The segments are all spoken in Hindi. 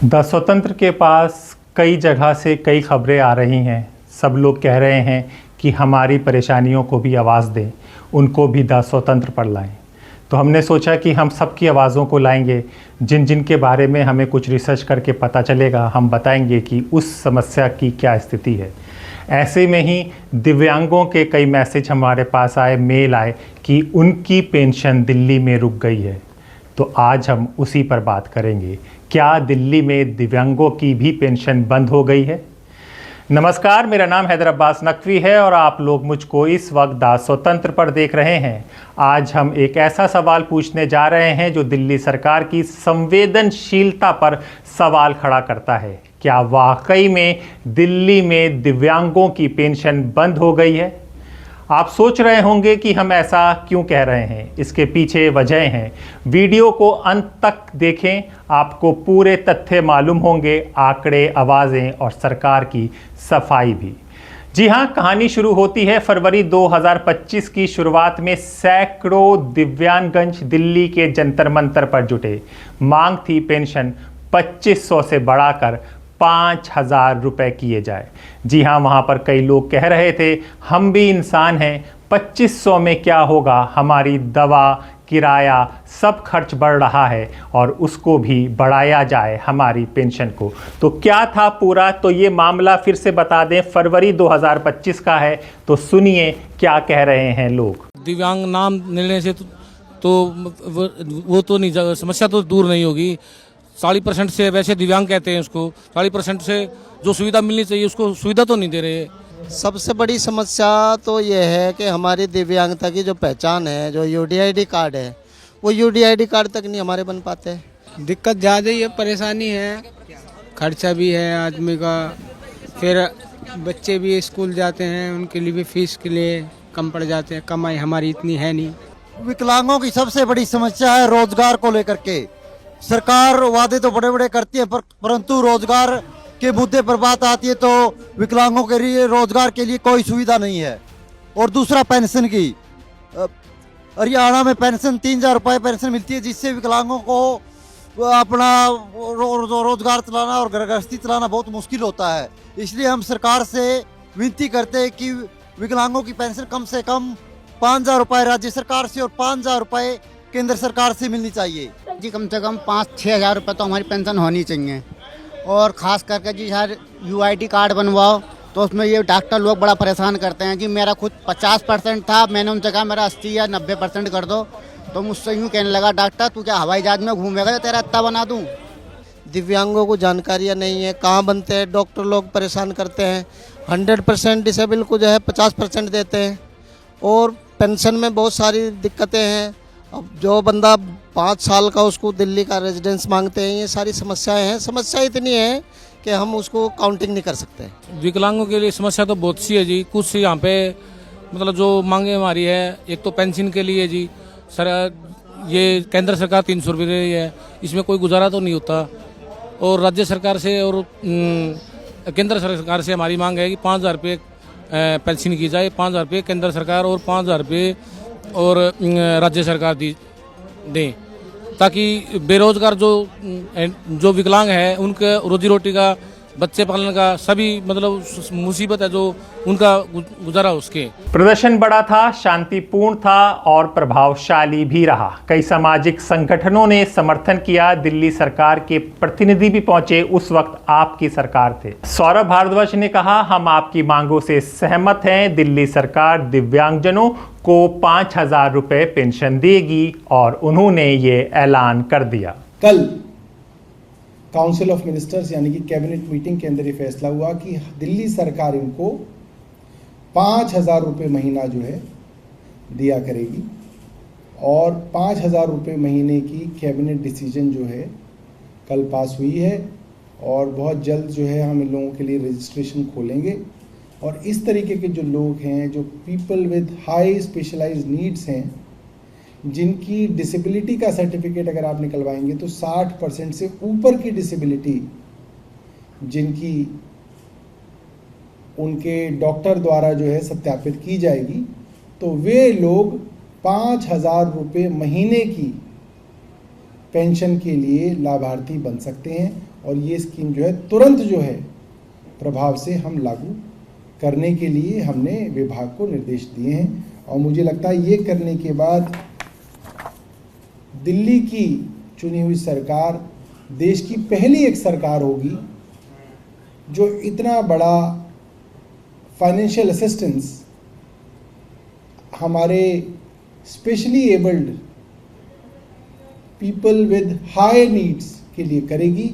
द स्वतंत्र के पास कई जगह से कई खबरें आ रही हैं। सब लोग कह रहे हैं कि हमारी परेशानियों को भी आवाज़ दें, उनको भी द स्वतंत्र पर लाएं। तो हमने सोचा कि हम सबकी आवाज़ों को लाएंगे, जिन जिन के बारे में हमें कुछ रिसर्च करके पता चलेगा हम बताएंगे कि उस समस्या की क्या स्थिति है। ऐसे में ही दिव्यांगों के कई मैसेज हमारे पास आए, मेल आए कि उनकी पेंशन दिल्ली में रुक गई है। तो आज हम उसी पर बात करेंगे। क्या दिल्ली में दिव्यांगों की भी पेंशन बंद हो गई है? नमस्कार, मेरा नाम हैदर अब्बास नकवी है और आप लोग मुझको इस वक्त द स्वतंत्र पर देख रहे हैं। आज हम एक ऐसा सवाल पूछने जा रहे हैं जो दिल्ली सरकार की संवेदनशीलता पर सवाल खड़ा करता है। क्या वाकई में दिल्ली में दिव्यांगों की पेंशन बंद हो गई है? आप सोच रहे होंगे कि हम ऐसा क्यों कह रहे हैं। इसके पीछे वजह हैं। वीडियो को अंत तक देखें, आपको पूरे तथ्य मालूम होंगे, आंकड़े, आवाज़ें और सरकार की सफाई भी। जी हाँ, कहानी शुरू होती है फरवरी 2025 की शुरुआत में। सैकड़ों दिव्यांगजन दिल्ली के जंतर मंतर पर जुटे। मांग थी पेंशन 2500 से बढ़ाकर 5000 रुपये किए जाए। जी हाँ, वहाँ पर कई लोग कह रहे थे हम भी इंसान हैं, 2500 में क्या होगा, हमारी दवा, किराया, सब खर्च बढ़ रहा है और उसको भी बढ़ाया जाए हमारी पेंशन को। तो क्या था पूरा, तो ये मामला फिर से बता दें, फरवरी 2025 का है। तो सुनिए क्या कह रहे हैं लोग। दिव्यांग नाम मिलने से तो वो तो नहीं, समस्या तो दूर नहीं होगी। 40% से, वैसे दिव्यांग कहते हैं उसको, 40% से जो सुविधा मिलनी चाहिए उसको सुविधा तो नहीं दे रहे। सबसे बड़ी समस्या तो ये है कि हमारी दिव्यांगता की जो पहचान है, जो यूडीआईडी कार्ड है, वो यूडीआईडी कार्ड तक नहीं हमारे बन पाते। दिक्कत ज़्यादा ही है, परेशानी है, खर्चा भी है आदमी का, फिर बच्चे भी स्कूल जाते हैं, उनके लिए भी फीस के लिए कम पड़ जाते हैं, कमाई हमारी इतनी है नहीं। विकलांगों की सबसे बड़ी समस्या है रोजगार को लेकर के। सरकार वादे तो बड़े बड़े करती है परंतु रोजगार के मुद्दे पर बात आती है तो विकलांगों के लिए रोजगार के लिए कोई सुविधा नहीं है। और दूसरा पेंशन की, हरियाणा में पेंशन 3000 रुपये पेंशन मिलती है, जिससे विकलांगों को अपना रोजगार चलाना और घर गृहस्थी चलाना बहुत मुश्किल होता है। इसलिए हम सरकार से विनती करते हैं कि विकलांगों की पेंशन कम से कम 5000 रुपये राज्य सरकार से और 5000 रुपये केंद्र सरकार से मिलनी चाहिए। जी कम से कम 5-6 हज़ार रुपये तो हमारी पेंशन होनी चाहिए। और ख़ास करके जी यार यूआईडी कार्ड बनवाओ तो उसमें ये डॉक्टर लोग बड़ा परेशान करते हैं। जी मेरा खुद 50% था, मैंने उनसे कहा मेरा 80 या 90% कर दो, तो मुझसे यूँ कहने लगा डॉक्टर तू क्या हवाई जहाज में घूमेगा, तेरा इतना बना दूँ। दिव्यांगों को जानकारियाँ नहीं है, कहाँ बनते हैं, डॉक्टर लोग परेशान करते हैं। 100% डिसेबल को जो है 50% देते हैं और पेंशन में बहुत सारी दिक्कतें हैं। अब जो बंदा 5 साल का, उसको दिल्ली का रेजिडेंस मांगते हैं। ये सारी समस्याएं हैं। समस्या इतनी है कि हम उसको काउंटिंग नहीं कर सकते। विकलांगों के लिए समस्या तो बहुत सी है जी। कुछ यहाँ पे मतलब जो मांगे हमारी है, एक तो पेंशन के लिए जी सर, ये केंद्र सरकार 300 रुपये दे रही है, इसमें कोई गुजारा तो नहीं होता। और राज्य सरकार से और केंद्र सरकार से हमारी मांग है कि 5000 रुपये पेंशन की जाए। 5000 रुपये केंद्र सरकार और 5000 रुपये और राज्य सरकार दें, ताकि बेरोजगार जो विकलांग है उनके रोजी रोटी का, बच्चे पालन का, सभी मतलब मुसीबत है जो उनका गुजारा उसके। प्रदर्शन बड़ा था, शांतिपूर्ण था और प्रभावशाली भी रहा। कई सामाजिक संगठनों ने समर्थन किया। दिल्ली सरकार के प्रतिनिधि भी पहुंचे। उस वक्त आपकी सरकार थे। सौरभ भारद्वाज ने कहा हम आपकी मांगों से सहमत हैं। दिल्ली सरकार दिव्यांगजनों को 5000 रुपये पेंशन देगी और उन्होंने ये ऐलान कर दिया। कल काउंसिल ऑफ मिनिस्टर्स यानी कि कैबिनेट मीटिंग के अंदर ये फैसला हुआ कि दिल्ली सरकार इनको 5000 रुपये महीना जो है दिया करेगी और 5000 रुपये महीने की कैबिनेट डिसीजन जो है कल पास हुई है और बहुत जल्द जो है हम इन लोगों के लिए रजिस्ट्रेशन खोलेंगे। और इस तरीके के जो लोग हैं, जो people with high specialised needs हैं, जिनकी डिसेबिलिटी का सर्टिफिकेट अगर आप निकलवाएंगे तो 60% से ऊपर की डिसेबिलिटी जिनकी उनके डॉक्टर द्वारा जो है सत्यापित की जाएगी, तो वे लोग 5000 रुपये महीने की पेंशन के लिए लाभार्थी बन सकते हैं और ये स्कीम जो है तुरंत जो है प्रभाव से हम लागू करने के लिए हमने विभाग को निर्देश दिए हैं। और मुझे लगता है ये करने के बाद दिल्ली की चुनी हुई सरकार देश की पहली एक सरकार होगी जो इतना बड़ा फाइनेंशियल असिस्टेंस हमारे specially abled people with high needs के लिए करेगी।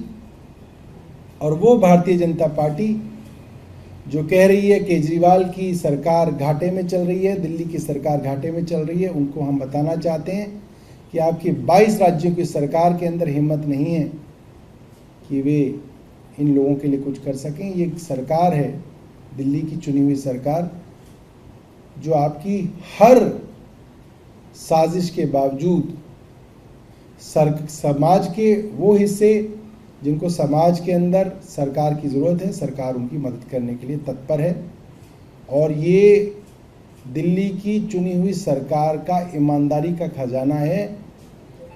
और वो भारतीय जनता पार्टी जो कह रही है केजरीवाल की सरकार घाटे में चल रही है, दिल्ली की सरकार घाटे में चल रही है, उनको हम बताना चाहते हैं कि आपकी 22 राज्यों की सरकार के अंदर हिम्मत नहीं है कि वे इन लोगों के लिए कुछ कर सकें। ये सरकार है, दिल्ली की चुनी हुई सरकार, जो आपकी हर साजिश के बावजूद समाज के वो हिस्से जिनको समाज के अंदर सरकार की ज़रूरत है, सरकार उनकी मदद करने के लिए तत्पर है। और ये दिल्ली की चुनी हुई सरकार का ईमानदारी का खजाना है,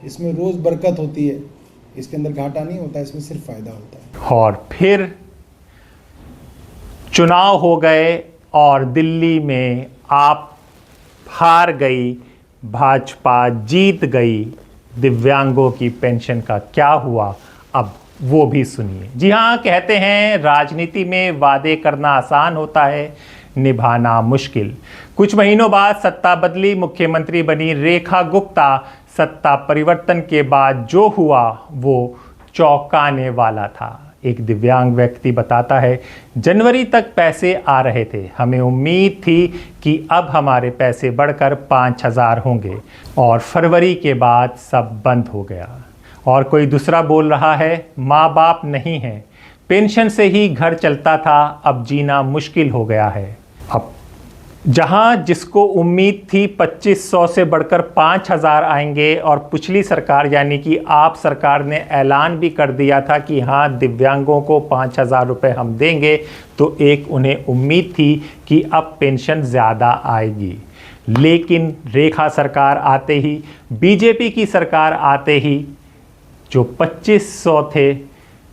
इसमें रोज़ बरकत होती है, इसके अंदर घाटा नहीं होता, इसमें सिर्फ फ़ायदा होता है। और फिर चुनाव हो गए और दिल्ली में आप हार गई, भाजपा जीत गई। दिव्यांगों की पेंशन का क्या हुआ, अब वो भी सुनिए। जी हाँ, कहते हैं राजनीति में वादे करना आसान होता है, निभाना मुश्किल। कुछ महीनों बाद सत्ता बदली, मुख्यमंत्री बनी रेखा गुप्ता। सत्ता परिवर्तन के बाद जो हुआ वो चौंकाने वाला था। एक दिव्यांग व्यक्ति बताता है, जनवरी तक पैसे आ रहे थे, हमें उम्मीद थी कि अब हमारे पैसे बढ़कर 5,000 होंगे, और फरवरी के बाद सब बंद हो गया। और कोई दूसरा बोल रहा है, माँ बाप नहीं है, पेंशन से ही घर चलता था, अब जीना मुश्किल हो गया है। अब जहां जिसको उम्मीद थी 2500 से बढ़कर 5,000 आएंगे, और पिछली सरकार यानी कि आप सरकार ने ऐलान भी कर दिया था कि हाँ दिव्यांगों को 5,000 रुपये हम देंगे, तो एक उन्हें उम्मीद थी कि अब पेंशन ज़्यादा आएगी। लेकिन रेखा सरकार आते ही, बीजेपी की सरकार आते ही जो 2500 थे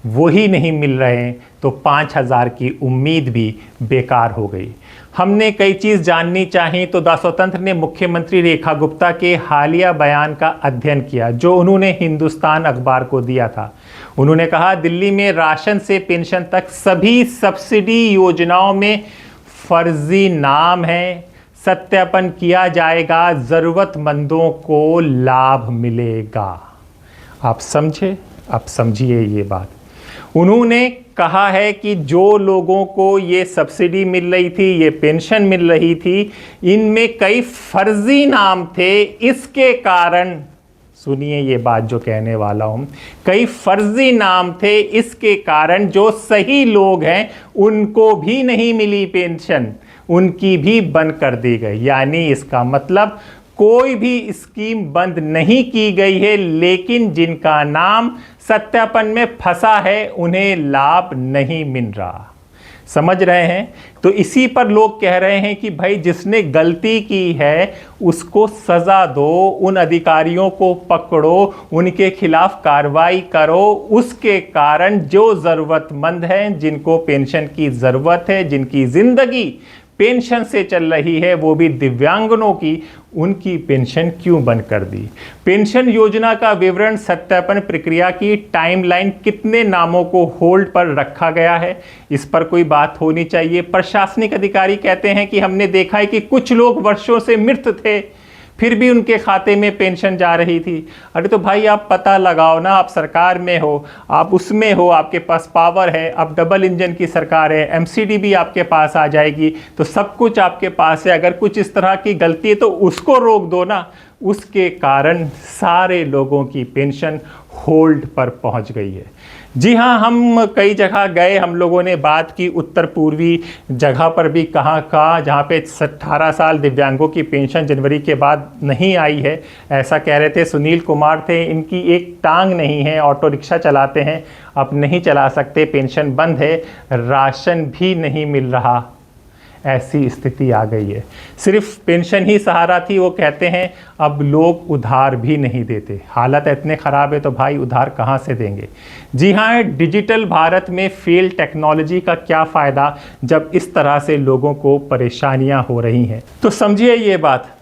वही नहीं मिल रहे हैं, तो 5,000 की उम्मीद भी बेकार हो गई। हमने कई चीज़ जाननी चाहिए, तो द स्वतंत्र ने मुख्यमंत्री रेखा गुप्ता के हालिया बयान का अध्ययन किया जो उन्होंने हिंदुस्तान अखबार को दिया था। उन्होंने कहा, दिल्ली में राशन से पेंशन तक सभी सब्सिडी योजनाओं में फर्जी नाम है, सत्यापन किया जाएगा, ज़रूरतमंदों को लाभ मिलेगा। आप समझे, आप समझिए ये बात। उन्होंने कहा है कि जो लोगों को ये सब्सिडी मिल रही थी, ये पेंशन मिल रही थी, इनमें कई फर्जी नाम थे। इसके कारण, सुनिए ये बात जो कहने वाला हूँ, कई फर्जी नाम थे, इसके कारण जो सही लोग हैं उनको भी नहीं मिली पेंशन, उनकी भी बंद कर दी गई। यानी इसका मतलब कोई भी स्कीम बंद नहीं की गई है, लेकिन जिनका नाम सत्यापन में फंसा है उन्हें लाभ नहीं मिल रहा। समझ रहे हैं? तो इसी पर लोग कह रहे हैं कि भाई जिसने गलती की है उसको सज़ा दो, उन अधिकारियों को पकड़ो, उनके खिलाफ कार्रवाई करो। उसके कारण जो ज़रूरतमंद हैं, जिनको पेंशन की ज़रूरत है, जिनकी ज़िंदगी पेंशन से चल रही है, वो भी दिव्यांगनों की, उनकी पेंशन क्यों बंद कर दी? पेंशन योजना का विवरण, सत्यापन प्रक्रिया की टाइमलाइन, कितने नामों को होल्ड पर रखा गया है, इस पर कोई बात होनी चाहिए। प्रशासनिक अधिकारी कहते हैं कि हमने देखा है कि कुछ लोग वर्षों से मृत थे, फिर भी उनके खाते में पेंशन जा रही थी। अरे तो भाई आप पता लगाओ ना, आप सरकार में हो, आप उसमें हो, आपके पास पावर है, अब डबल इंजन की सरकार है, एमसीडी भी आपके पास आ जाएगी, तो सब कुछ आपके पास है। अगर कुछ इस तरह की गलती है तो उसको रोक दो ना। उसके कारण सारे लोगों की पेंशन होल्ड पर पहुंच गई है। जी हाँ, हम कई जगह गए, हम लोगों ने बात की, उत्तर पूर्वी जगह पर भी कहाँ जहाँ पे 18 साल दिव्यांगों की पेंशन जनवरी के बाद नहीं आई है, ऐसा कह रहे थे। सुनील कुमार थे, इनकी एक टांग नहीं है, ऑटो रिक्शा चलाते हैं, अब नहीं चला सकते, पेंशन बंद है, राशन भी नहीं मिल रहा। ऐसी स्थिति आ गई है। सिर्फ पेंशन ही सहारा थी, वो कहते हैं अब लोग उधार भी नहीं देते। हालत इतने ख़राब है तो भाई उधार कहाँ से देंगे। जी हाँ, डिजिटल भारत में फेल टेक्नोलॉजी का क्या फ़ायदा जब इस तरह से लोगों को परेशानियां हो रही हैं। तो समझिए ये बात,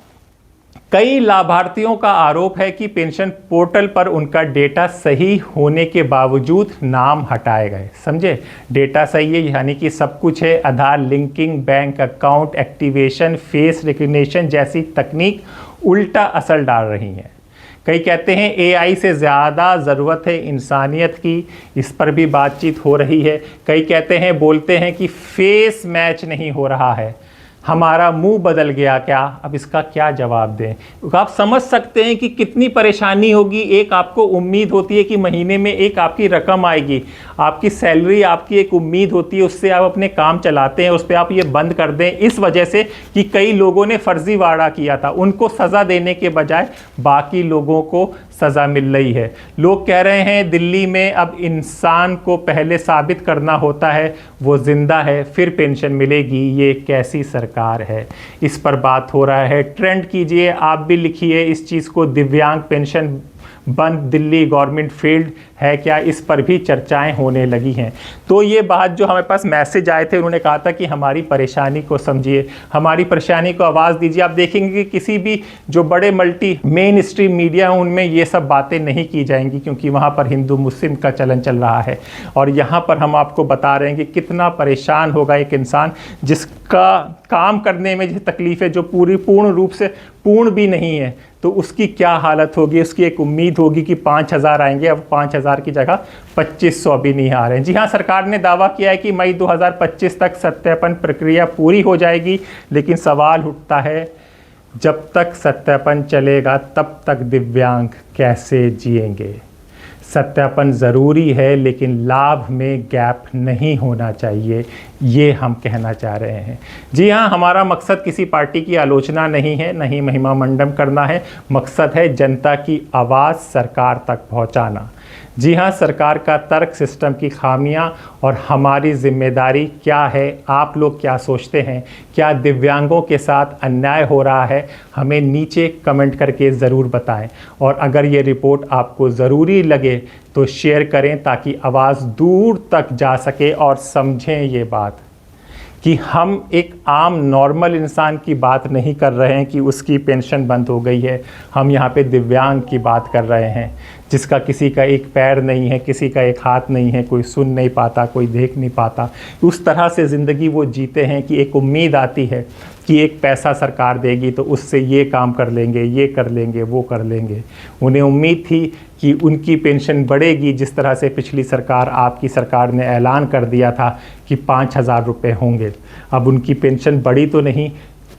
कई लाभार्थियों का आरोप है कि पेंशन पोर्टल पर उनका डेटा सही होने के बावजूद नाम हटाए गए। समझे, डेटा सही है यानी कि सब कुछ है, Aadhaar linking, bank account activation, face recognition जैसी तकनीक उल्टा असर डाल रही हैं। कई कहते हैं एआई से ज़्यादा ज़रूरत है इंसानियत की, इस पर भी बातचीत हो रही है। कई कहते हैं, बोलते हैं कि फेस मैच नहीं हो रहा है, हमारा मुंह बदल गया क्या। अब इसका क्या जवाब दें। आप समझ सकते हैं कि कितनी परेशानी होगी। एक आपको उम्मीद होती है कि महीने में एक आपकी रकम आएगी, आपकी सैलरी, आपकी एक उम्मीद होती है, उससे आप अपने काम चलाते हैं, उस पर आप ये बंद कर दें इस वजह से कि कई लोगों ने फर्जीवाड़ा किया था, उनको सज़ा देने के बजाय बाकी लोगों को सज़ा मिल रही है। लोग कह रहे हैं दिल्ली में अब इंसान को पहले साबित करना होता है वो ज़िंदा है फिर पेंशन मिलेगी। ये कैसी सरकार है, इस पर बात हो रहा है। ट्रेंड कीजिए, आप भी लिखिए इस चीज़ को, दिव्यांग पेंशन बंद, दिल्ली गवर्नमेंट फेल्ड है क्या, इस पर भी चर्चाएं होने लगी हैं। तो ये बात जो हमारे पास मैसेज आए थे, उन्होंने कहा था कि हमारी परेशानी को समझिए, हमारी परेशानी को आवाज़ दीजिए। आप देखेंगे कि किसी भी जो बड़े मल्टी मेन स्ट्रीम मीडिया हैं उनमें ये सब बातें नहीं की जाएंगी, क्योंकि वहाँ पर हिंदू मुस्लिम का चलन चल रहा है। और यहाँ पर हम आपको बता रहे हैं कि कितना परेशान होगा एक इंसान जिसका काम करने में जो तकलीफ़ है, जो पूर्ण रूप से पूर्ण भी नहीं है, तो उसकी क्या हालत होगी। उसकी एक उम्मीद होगी कि 5,000 आएंगे, अब 5,000 की जगह 2,500 भी नहीं आ रहे हैं। जी हाँ, सरकार ने दावा किया है कि मई 2025 तक सत्यापन प्रक्रिया पूरी हो जाएगी, लेकिन सवाल उठता है जब तक सत्यापन चलेगा तब तक दिव्यांग कैसे जिएंगे। सत्यापन ज़रूरी है लेकिन लाभ में गैप नहीं होना चाहिए, ये हम कहना चाह रहे हैं। जी हाँ, हमारा मकसद किसी पार्टी की आलोचना नहीं है, नहीं महिमा मंडन करना है। मकसद है जनता की आवाज़ सरकार तक पहुंचाना। जी हाँ, सरकार का तर्क, सिस्टम की खामियां और हमारी जिम्मेदारी क्या है। आप लोग क्या सोचते हैं, क्या दिव्यांगों के साथ अन्याय हो रहा है, हमें नीचे कमेंट करके ज़रूर बताएं। और अगर ये रिपोर्ट आपको ज़रूरी लगे तो शेयर करें ताकि आवाज़ दूर तक जा सके और समझें ये बात कि हम एक आम नॉर्मल इंसान की बात नहीं कर रहे हैं कि उसकी पेंशन बंद हो गई है। हम यहाँ पे दिव्यांग की बात कर रहे हैं, जिसका किसी का एक पैर नहीं है, किसी का एक हाथ नहीं है, कोई सुन नहीं पाता, कोई देख नहीं पाता। उस तरह से ज़िंदगी वो जीते हैं कि एक उम्मीद आती है कि एक पैसा सरकार देगी तो उससे ये काम कर लेंगे, ये कर लेंगे, वो कर लेंगे। उन्हें उम्मीद थी कि उनकी पेंशन बढ़ेगी, जिस तरह से पिछली सरकार, आपकी सरकार ने ऐलान कर दिया था कि 5,000 रुपये होंगे। अब उनकी पेंशन बढ़ी तो नहीं,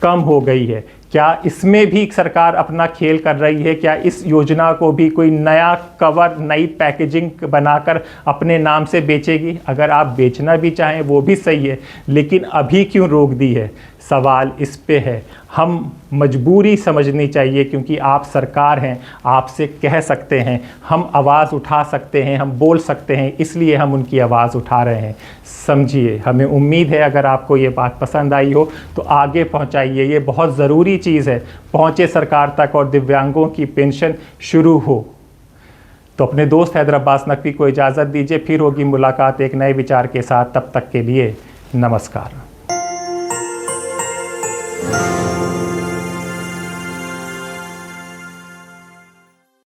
कम हो गई है। क्या इसमें भी सरकार अपना खेल कर रही है? क्या इस योजना को भी कोई नया कवर, नई पैकेजिंग बनाकर अपने नाम से बेचेगी? अगर आप बेचना भी चाहें वो भी सही है, लेकिन अभी क्यों रोक दी है? सवाल इस पे है। हम मजबूरी समझनी चाहिए, क्योंकि आप सरकार हैं, आपसे कह सकते हैं, हम आवाज़ उठा सकते हैं, हम बोल सकते हैं, इसलिए हम उनकी आवाज़ उठा रहे हैं। समझिए, हमें उम्मीद है अगर आपको ये बात पसंद आई हो तो आगे पहुंचाइए। ये बहुत ज़रूरी चीज़ है, पहुंचे सरकार तक और दिव्यांगों की पेंशन शुरू हो। तो अपने दोस्त हैदर अब्बास नकवी को इजाज़त दीजिए, फिर होगी मुलाकात एक नए विचार के साथ। तब तक के लिए नमस्कार।